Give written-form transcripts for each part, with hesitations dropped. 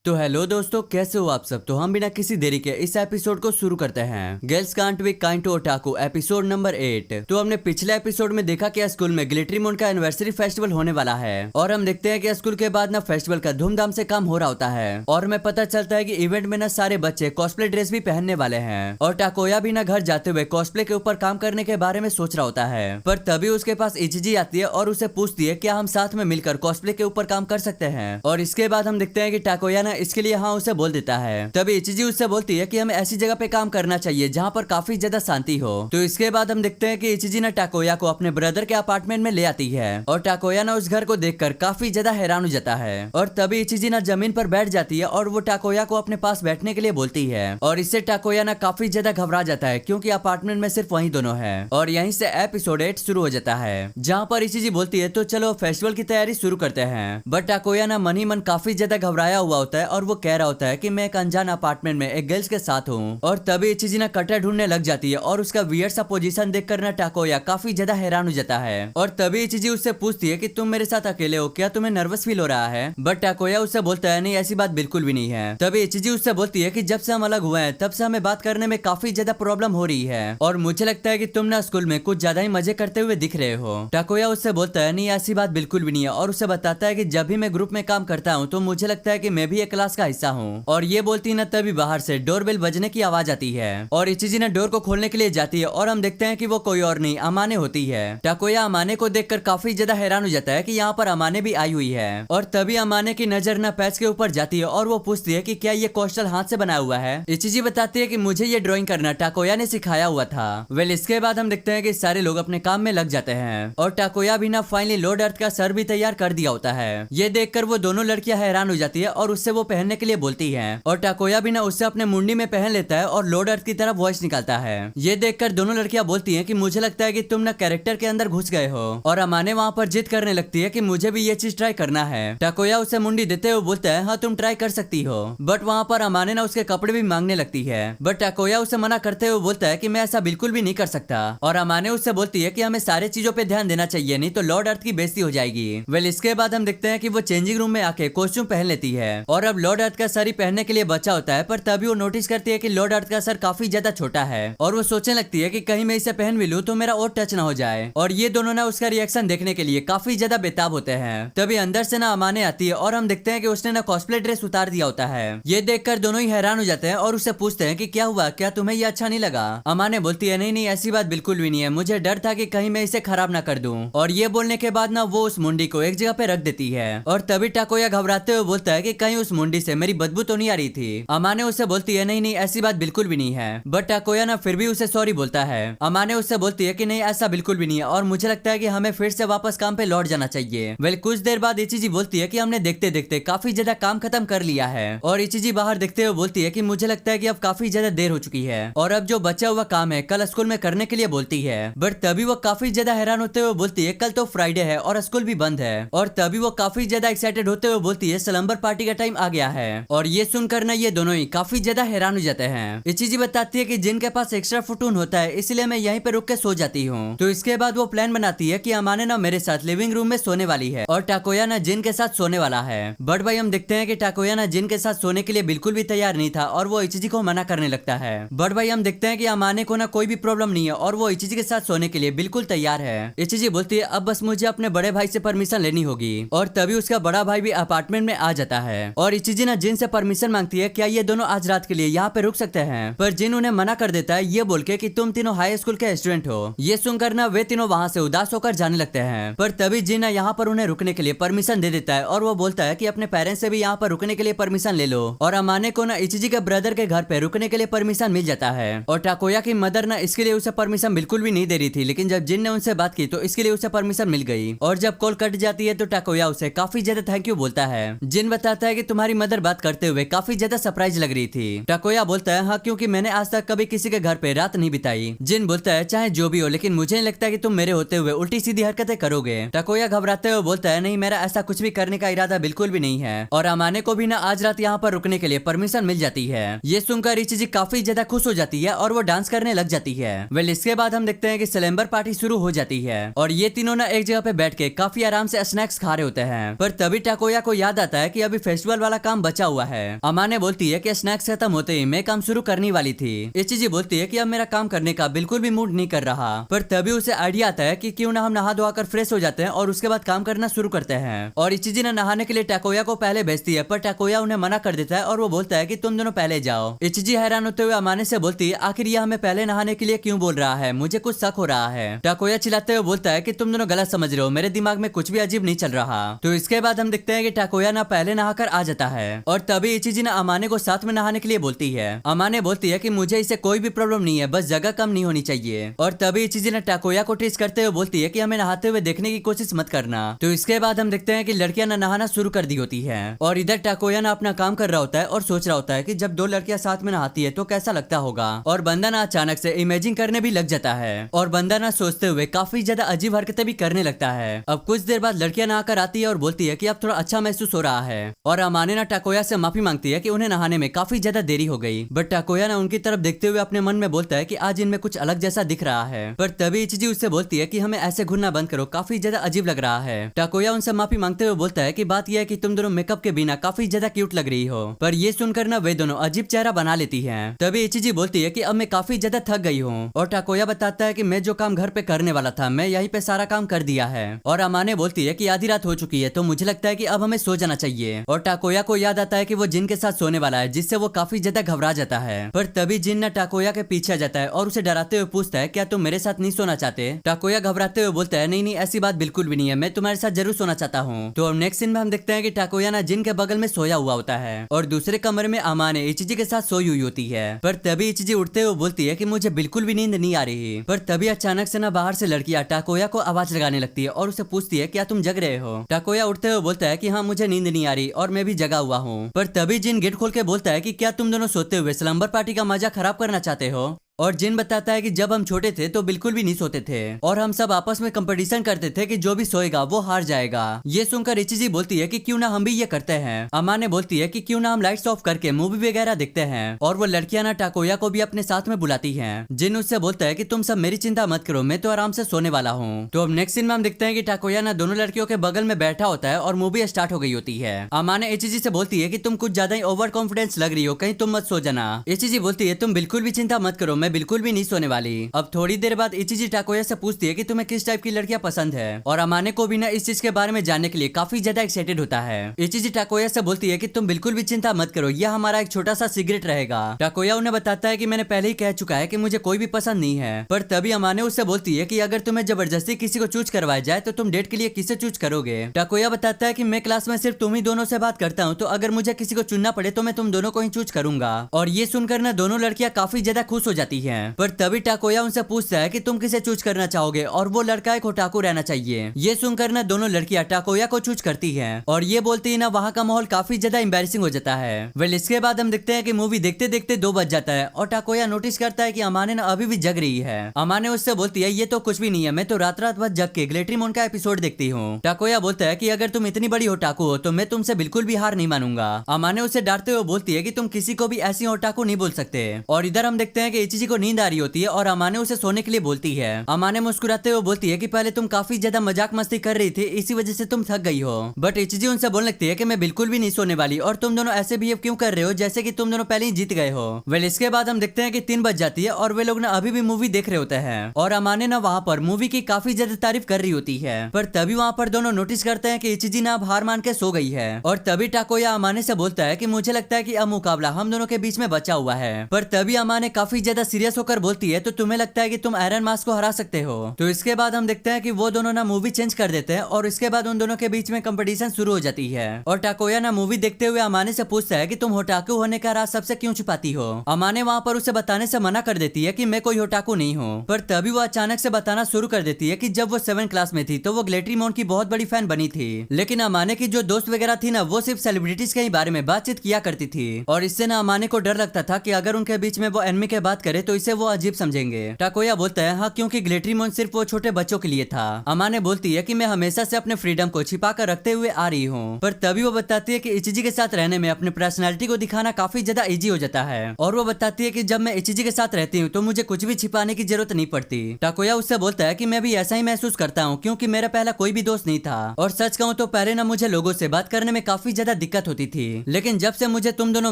तो हेलो दोस्तों, कैसे हो आप सब। तो हम बिना किसी देरी के इस एपिसोड को शुरू करते हैं। Girls can't be kind to otaku episode number 8। तो हमने पिछले एपिसोड में देखा कि स्कूल में ग्लिटरी मून का एनिवर्सरी फेस्टिवल होने वाला है और हम देखते हैं कि स्कूल के बाद ना फेस्टिवल का धूमधाम से काम हो रहा होता है और हमें पता चलता है कि इवेंट में ना सारे बच्चे कॉस्प्ले ड्रेस भी पहनने वाले हैं और टाकोया भी ना घर जाते हुए कॉस्प्ले के ऊपर काम करने के बारे में सोच रहा होता है। पर तभी उसके पास इचिजी आती है और उसे पूछती है क्या हम साथ में मिलकर कॉस्प्ले के ऊपर काम कर सकते हैं। और इसके बाद हम देखते हैं कि टाकोया ना इसके लिए हाँ उसे बोल देता है। तभी इचिजी उससे बोलती है कि हमें ऐसी जगह पे काम करना चाहिए जहाँ पर काफी ज्यादा शांति हो। तो इसके बाद हम देखते हैं कि इचिजी ना टाकोया को अपने ब्रदर के अपार्टमेंट में ले आती है और टाकोया ना उस घर को देखकर काफी ज्यादा हैरान हो जाता है। और तभी इचिजी ना जमीन पर बैठ जाती है और वो टाकोया को अपने पास बैठने के लिए बोलती है और इससे टाकोया ना काफी ज्यादा घबरा जाता है क्योंकि अपार्टमेंट में सिर्फ वही दोनों है। और यहीं से एपिसोड 8 शुरू हो जाता है जहाँ पर इचिजी बोलती है तो चलो फेस्टिवल की तैयारी शुरू करते हैं। बट टाकोया ना मन ही मन काफी ज्यादा घबराया हुआ होता है और वो कह रहा होता है कि मैं एक अनजान अपार्टमेंट में एक गर्ल्स के साथ हूँ। और तभी इचिजी ना कटर ढूंढने लग जाती है और उसका वियर्ड सा पोजीशन देखकर ना टाकोया काफी ज्यादा हैरान हो जाता है। और तभी इचिजी उससे पूछती है कि तुम मेरे साथ अकेले हो क्या, तुम्हें नर्वस फील हो रहा है। बट टाकोया उससे बोलता है नहीं ऐसी बात बिल्कुल भी नहीं है। तभी इचिजी उससे बोलती है कि जब से हम अलग हुए हैं तब से हमें बात करने में काफी ज्यादा प्रॉब्लम हो रही है और मुझे लगता है कि तुम ना स्कूल में कुछ ज्यादा ही मजे करते हुए दिख रहे हो। टाकोया उससे बोलता है नहीं ऐसी बात बिल्कुल भी नहीं है और उसे बताता है कि जब भी मैं ग्रुप में काम करता हूँ तो मुझे लगता है कि मैं भी एक क्लास का हिस्सा हूँ। और ये बोलती ना तभी बाहर से डोरबेल बजने की आवाज आती है और इचिजी ने डोर को खोलने के लिए जाती है और हम देखते हैं कि वो कोई और नहीं अमाने होती है। टाकोया अमाने को देखकर काफी ज्यादा हैरान हो जाता है कि यहाँ पर अमाने भी आई हुई है। और तभी अमाने की नजर ना पैच के ऊपर जाती है और वो पूछती है कि क्या ये कोस्टल हाथ से बना हुआ है। इचिजी बताती है कि मुझे ये ड्राइंग करना टाकोया ने सिखाया हुआ था। वेल इसके बाद हम देखते हैं कि सारे लोग अपने काम में लग जाते हैं और टाकोया भी ना फाइनली लॉर्ड अर्थ का सर भी तैयार कर दिया होता है। ये देखकर वो दोनों लड़कियां हैरान हो जाती है और उससे वो पहनने के लिए बोलती है और टाकोया भी ना उससे अपने मुंडी में पहन लेता है और लॉर्ड अर्थ की तरफ वॉइस निकालता है। ये देखकर दोनों लड़कियां बोलती हैं कि मुझे लगता है कि तुम ना कैरेक्टर के अंदर घुस गए हो। और अमाने वहां पर जिद करने लगती है कि मुझे भी ये चीज ट्राई करना है। टाकोया उसे मुंडी देते हुए बोलता है हाँ तुम ट्राई कर सकती हो। बट वहां पर अमाने ना उसके कपड़े भी मांगने लगती है बट टाकोया उसे मना करते हुए बोलता है कि मैं ऐसा बिल्कुल भी नहीं कर सकता। और अमाने उससे बोलती है कि हमें सारे चीजों पे ध्यान देना चाहिए नहीं तो लॉर्ड अर्थ की बेइज्जती हो जाएगी। वेल इसके बाद हम देखते हैं कि वो चेंजिंग रूम में आके कॉस्ट्यूम पहन लेती है और अब लॉर्ड अर्थ का सर ही पहनने के लिए बचा होता है। पर तभी वो नोटिस करती है कि लॉर्ड अर्थ का सर काफी ज्यादा छोटा है और वो सोचने लगती है कि कहीं मैं इसे पहन भी लूं तो मेरा और टच ना हो जाए। और ये दोनों ना उसका रिएक्शन देखने के लिए काफी ज्यादा बेताब होते हैं। तभी अंदर से ना अमाने आती है और हम देखते हैं कि उसने ना कॉस्प्ले ड्रेस उतार दिया होता है। ये देखकर दोनों ही हैरान हो जाते हैं और उससे पूछते हैं कि क्या हुआ, क्या तुम्हें ये अच्छा नहीं लगा। अमाने बोलती है नहीं नहीं ऐसी बात बिल्कुल भी नहीं है, मुझे डर था कि कहीं मैं इसे खराब ना कर दूं। और ये बोलने के बाद ना वो उस मुंडी को एक जगह पे रख देती है और तभी टाकोया घबराते हुए बोलता है कि कहीं उस मुंडी से मेरी बदबू तो नहीं आ रही थी। अमाने उससे बोलती है नहीं नहीं ऐसी बात बिल्कुल भी नहीं है। बट टाकोया ना फिर भी उसे सॉरी बोलता है। अमाने उससे बोलती है कि नहीं ऐसा बिल्कुल भी नहीं है और मुझे लगता है कि हमें फिर से वापस काम पे लौट जाना चाहिए। वेल कुछ देर बाद इचिजी बोलती है कि हमने देखते देखते काफी ज्यादा काम खत्म कर लिया है। और इचिजी बाहर देखते हुए बोलती है कि मुझे लगता है कि अब काफी ज्यादा देर हो चुकी है और अब जो बचा हुआ काम है कल स्कूल में करने के लिए बोलती है। बट तभी वो काफी ज्यादा हैरान होते हुए बोलती है कल तो फ्राइडे है और स्कूल भी बंद है। और तभी वो काफी ज्यादा एक्साइटेड होते हुए बोलती है स्लम्बर पार्टी का टाइम आ गया है। और ये सुनकर ना ये दोनों ही काफी ज्यादा हैरान हो जाते हैं। इचिजी बताती है कि जिनके पास एक्स्ट्रा फुटून होता है इसलिए मैं यहीं पे रुक के सो जाती हूँ। तो इसके बाद वो प्लान बनाती है कि अमाने ना मेरे साथ लिविंग रूम में सोने वाली है और टाकोया ना जिन के साथ सोने वाला है। बट भाई हम देखते हैं कि टाकोया ना जिन के साथ सोने के लिए बिल्कुल भी तैयार नहीं था और वो इचिजी को मना करने लगता है। बट भाई हम देखते हैं कि अमाने को ना कोई भी प्रॉब्लम नहीं है और वो इचिजी के साथ सोने के लिए बिल्कुल तैयार है। इचिजी बोलती है अब बस मुझे अपने बड़े भाई से परमिशन लेनी होगी। और तभी उसका बड़ा भाई भी अपार्टमेंट में आ जाता है और इचिजी ना जिन से परमिशन मांगती है क्या ये दोनों आज रात के लिए यहाँ पे रुक सकते हैं। पर जिन उन्हें मना कर देता है ये बोल के कि तुम तीनों हाई स्कूल के स्टूडेंट हो। ये सुनकर ना वे तीनों वहाँ से उदास होकर जाने लगते हैं। पर तभी जिन यहाँ पर उन्हें रुकने के लिए परमिशन दे देता है और वो बोलता है कि अपने पेरेंट्स से भी यहाँ पर रुकने के लिए परमिशन ले लो। और अमाने को ना इचिजी के ब्रदर के घर पे रुकने के लिए परमिशन मिल जाता है। और टाकोया की मदर ना इसके लिए उसे परमिशन बिल्कुल भी नहीं दे रही थी लेकिन जब जिन ने उनसे बात की तो इसके लिए उसे परमिशन मिल गई। और जब कॉल कट जाती है तो टाकोया उसे काफी ज्यादा थैंक यू बोलता है। जिन बताता है कि तुम्हारी मदर बात करते हुए काफी ज्यादा सरप्राइज लग रही थी। टाकोया बोलता है हाँ क्योंकि मैंने आज तक कभी किसी के घर पे रात नहीं बिताई। जिन बोलता है चाहे जो भी हो लेकिन मुझे नहीं लगता कि तुम मेरे होते हुए उल्टी सीधी हरकतें करोगे। टाकोया घबराते हुए बोलता है नहीं मेरा ऐसा कुछ भी करने का इरादा बिल्कुल भी नहीं है। और अमाने को भी ना आज रात यहाँ पर रुकने के लिए परमिशन मिल जाती है। ये सुनकर इचिजी काफी ज्यादा खुश हो जाती है और वो डांस करने लग जाती है। वेल इसके बाद हम देखते हैं कि स्लम्बर पार्टी शुरू हो जाती है और ये तीनों ना एक जगह पे बैठ के काफी आराम से स्नैक्स खा रहे होते हैं। पर तभी टाकोया को याद आता है कि अभी फेस्टिवल वाला थोड़ा काम बचा हुआ है। अमाने बोलती है कि स्नैक्स खत्म होते ही मैं काम शुरू करने वाली थी। इचिजी बोलती है कि अब मेरा काम करने का बिल्कुल भी मूड नहीं कर रहा, पर तभी उसे आइडिया आता है कि क्यों ना हम नहा धोकर फ्रेश हो जाते हैं और उसके बाद काम करना शुरू करते हैं। और इचिजी ने नहाने के लिए टाकोया को पहले भेजती है, पर टाकोया उन्हें मना कर देता है और वो बोलता है कि तुम दोनों पहले जाओ। इचिजी हैरान होते हुए अमाने से बोलती है आखिर यह हमें पहले नहाने के लिए क्यों बोल रहा है, मुझे कुछ शक हो रहा है। टाकोया चिल्लाते हुए बोलता है कि तुम दोनों गलत समझ रहे हो, मेरे दिमाग में कुछ भी अजीब नहीं चल रहा। तो इसके बाद हम देखते हैं कि टाकोया ना पहले नहाकर आ जाता है और तभी इचिजी ने अमाने को साथ में नहाने के लिए बोलती है। अमाने बोलती है कि मुझे इससे कोई भी प्रॉब्लम नहीं है, बस जगह कम नहीं होनी चाहिए। और तभी इचिजी ने टाकोया को टीज करते हुए बोलती है कि हमें नहाते हुए देखने की कोशिश मत करना। तो इसके बाद हम देखते हैं कि लड़कियां नहाना शुरू कर दी होती है और इधर टाकोया ना अपना काम कर रहा होता है और सोच रहा होता है कि जब दो लड़कियां साथ में नहाती है तो कैसा लगता होगा। और बंदा ना अचानक से इमेजिंग करने भी लग जाता है और बंदा ना सोचते हुए काफी ज्यादा अजीब हरकतें भी करने लगता है। अब कुछ देर बाद लड़कियां नहाकर आती है और बोलती है कि अब थोड़ा अच्छा महसूस हो रहा है। और अमाने ना टाकोया से माफी मांगती है कि उन्हें नहाने में काफी ज्यादा देरी हो गई, बट टाकोया ना उनकी तरफ देखते हुए अपने मन में बोलता है कि आज इनमें कुछ अलग जैसा दिख रहा है। पर तभी इचिजी उससे बोलती है कि हमें ऐसे घूरना बंद करो, काफी ज्यादा अजीब लग रहा है। टाकोया उनसे माफी मांगते हुए बोलता है कि बात यह है कि तुम दोनों मेकअप के बिना काफी ज्यादा क्यूट लग रही हो। पर ये सुनकर ना वे दोनों अजीब चेहरा बना लेती है। तभी इचिजी बोलती है कि अब मैं काफी ज्यादा थक गई हूँ। और टाकोया बताता है कि मैं जो काम घर पे करने वाला था मैं यहीं पे सारा काम कर दिया है। और अमाने बोलती है कि आधी रात हो चुकी है तो मुझे लगता है कि अब हमें सो जाना चाहिए। और टाकोया को याद आता है कि वो जिन के साथ सोने वाला है, जिससे वो काफी ज्यादा घबरा जाता है। पर तभी जिन ना टाकोया के पीछे आ जाता है और उसे डराते हुए पूछता है क्या तुम मेरे साथ नहीं सोना चाहते। टाकोया घबराते हुए बोलता है नहीं नहीं ऐसी बात बिल्कुल भी नहीं है, मैं तुम्हारे साथ जरूर सोना चाहता हूँ। तो नेक्स्ट सीन में हम देखते हैं कि टाकोया ना जिन के बगल में सोया हुआ होता है और दूसरे कमरे में अमाने इचिजी के साथ सोई हुई होती है। पर तभी इचिजी उठते हुए बोलती है कि मुझे बिल्कुल भी नींद नहीं आ रही। पर तभी अचानक से ना बाहर से लड़कियां टाकोया को आवाज लगाने लगती है और उसे पूछती है क्या तुम जग रहे हो। टाकोया उठते हुए बोलता है कि हाँ मुझे नींद नहीं आ रही और मैं भी जगा हुआ हूँ। पर तभी जिन गेट खोल के बोलता है कि क्या तुम दोनों सोते हुए स्लंबर पार्टी का मजा खराब करना चाहते हो। और जिन बताता है कि जब हम छोटे थे तो बिल्कुल भी नहीं सोते थे और हम सब आपस में कंपटीशन करते थे कि जो भी सोएगा वो हार जाएगा। ये सुनकर इचिजी बोलती है कि क्यों ना हम भी ये करते हैं। अमाने बोलती है कि क्यों ना हम लाइट्स ऑफ करके मूवी वगैरह देखते हैं। और वो लड़कियां ना टाकोया को भी अपने साथ में बुलाती हैं। जिन उससे बोलता है कि तुम सब मेरी चिंता मत करो, मैं तो आराम से सोने वाला हूँ। तो अब नेक्स्ट सीन में हम देखते हैं कि टाकोया ना दोनों लड़कियों के बगल में बैठा होता है और मूवी स्टार्ट हो गई होती है। अमाने इचिजी से बोलती है कि तुम कुछ ज्यादा ही ओवर कॉन्फिडेंस लग रही हो, कहीं तुम मत सो जाना। इचिजी बोलती है तुम बिल्कुल भी चिंता मत करो, मैं बिल्कुल भी नहीं सोने वाली। अब थोड़ी देर बाद इचिजी टाकोया से पूछती है कि तुम्हें किस टाइप की लड़कियां पसंद है। और अमाने को भी ना इस चीज के बारे में जानने के लिए काफी ज्यादा एक्साइटेड होता है। इचिजी टाकोया से बोलती है कि तुम बिल्कुल भी चिंता मत करो, यह हमारा एक छोटा सा सीक्रेट रहेगा। टाकोया उन्हें बताता है कि मैंने पहले ही कह चुका है कि मुझे कोई भी पसंद नहीं है। पर तभी अमाने उससे बोलती है कि अगर तुम्हें जबरदस्ती किसी को चूज करवाया जाए तो तुम डेट के लिए किसे चूज करोगे। टाकोया बताता है कि मैं क्लास में सिर्फ तुम ही दोनों से बात करता हूँ, तो अगर मुझे किसी को चुनना पड़े तो मैं तुम दोनों को ही चूज करूंगा। और ये सुनकर ना दोनों लड़कियां काफी ज्यादा खुश हो जाती है। पर तभी टाकोया उनसे पूछता है कि तुम किसे चूज करना चाहोगे और वो लड़का एक ओटाकू रहना चाहिए। ये सुनकर ना दोनों लड़कियां टाकोया को चूज करती हैं और ये बोलती है ना वहाँ का माहौल काफी ज्यादा एम्बैरेसिंग हो जाता है। वेल इसके बाद हम देखते हैं कि मूवी देखते देखते 2 बज जाता है और टाकोया नोटिस करता है कि अमाने ना अभी भी जग रही है। अमाने उससे बोलती है ये तो कुछ भी नहीं है, मैं तो रात रात भर जग के ग्लिटरीमोन का एपिसोड देखती हूँ। टाकोया बोलता है कि अगर तुम इतनी बड़ी ओटाकू हो तो मैं तुमसे बिल्कुल भी हार नहीं मानूंगा। अमाने उसे डांटते हुए बोलती है कि तुम किसी को भी ऐसी ओटाकू नहीं बोल सकते। और इधर हम देखते हैं कि इचिजी को नींद आ रही होती है और अमाने उसे सोने के लिए बोलती है। अमाने मुस्कुराते हुए बोलती है कि पहले तुम काफी ज्यादा मजाक मस्ती कर रही थी, इसी वजह से तुम थक गई हो। बट इचिजी उनसे बोलने लगती है कि मैं बिल्कुल भी नहीं सोने वाली और तुम दोनों ऐसे बिहेव क्यों कर रहे हो जैसे कि तुम दोनों पहले ही जीत गए हो। वेल इसके बाद हम देखते हैं कि 3 बज जाती है और वे लोग ना अभी भी मूवी देख रहे होते हैं और अमाने ना वहाँ पर मूवी की काफी ज्यादा तारीफ कर रही होती है। पर तभी वहाँ पर दोनों नोटिस करते हैं कि इचिजी ना अब हार मान के सो गई है। और तभी टाकोया अमाने से बोलता है कि मुझे लगता है कि अब मुकाबला हम दोनों के बीच में बचा हुआ है। पर तभी अमाने काफी ज्यादा सीरियस होकर बोलती है तो तुम्हें लगता है कि तुम आयरन मास्क को हरा सकते हो। तो इसके बाद हम देखते हैं कि वो दोनों ना मूवी चेंज कर देते हैं और इसके बाद उन दोनों के बीच में कंपटीशन शुरू हो जाती है। और टाकोया ना मूवी देखते हुए अमाने से पूछता है कि तुम होटाकू होने का राज सबसे क्यों छिपाती हो। अमाने वहाँ पर उसे बताने से मना कर देती है कि मैं कोई होटाकू नहीं हूँ। पर तभी वो अचानक से बताना शुरू कर देती है कि जब वो 7th क्लास में थी तो वो ग्लिटरीमोन की बहुत बड़ी फैन बनी थी, लेकिन अमाने की जो दोस्त वगैरह थी ना वो सिर्फ सेलिब्रिटीज के ही बारे में बातचीत किया करती थी। और इससे ना अमाने को डर लगता था कि अगर उनके बीच में वो एनिमी के बात करे तो इसे वो अजीब समझेंगे। टाकोया बोलता है हाँ, क्योंकि ग्लिटरीमोन सिर्फ वो छोटे बच्चों के लिए था। अमाने बोलती है कि मैं हमेशा से अपने फ्रीडम को छिपा कर रखते हुए आ रही हूँ, पर तभी वो बताती है कि इचिजी के साथ रहने में अपने पर्सनैलिटी को दिखाना काफी ज्यादा इजी हो जाता है। और वो बताती है कि जब मैं इचिजी के साथ रहती हूँ तो मुझे कुछ भी छिपाने की जरूरत नहीं पड़ती। टाकोया उससे बोलता है कि मैं भी ऐसा ही महसूस करता हूँ, क्योंकि मेरा पहला कोई भी दोस्त नहीं था। और सच कहूँ तो पहले ना मुझे लोगों से बात करने में काफी ज्यादा दिक्कत होती थी, लेकिन जब से मुझे तुम दोनों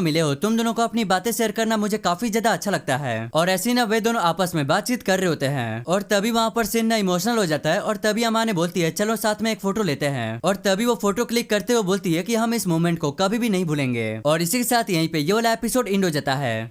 मिले हो, तुम दोनों को अपनी बातें शेयर करना मुझे काफी ज्यादा अच्छा लगता है। और ऐसी ना वे दोनों आपस में बातचीत कर रहे होते हैं और तभी वहाँ पर सिन ना इमोशनल हो जाता है और तभी अमाने बोलती है चलो साथ में एक फोटो लेते हैं। और तभी वो फोटो क्लिक करते हुए बोलती है कि हम इस मोमेंट को कभी भी नहीं भूलेंगे। और इसी के साथ यहीं पे ये वाला एपिसोड एंड हो जाता है।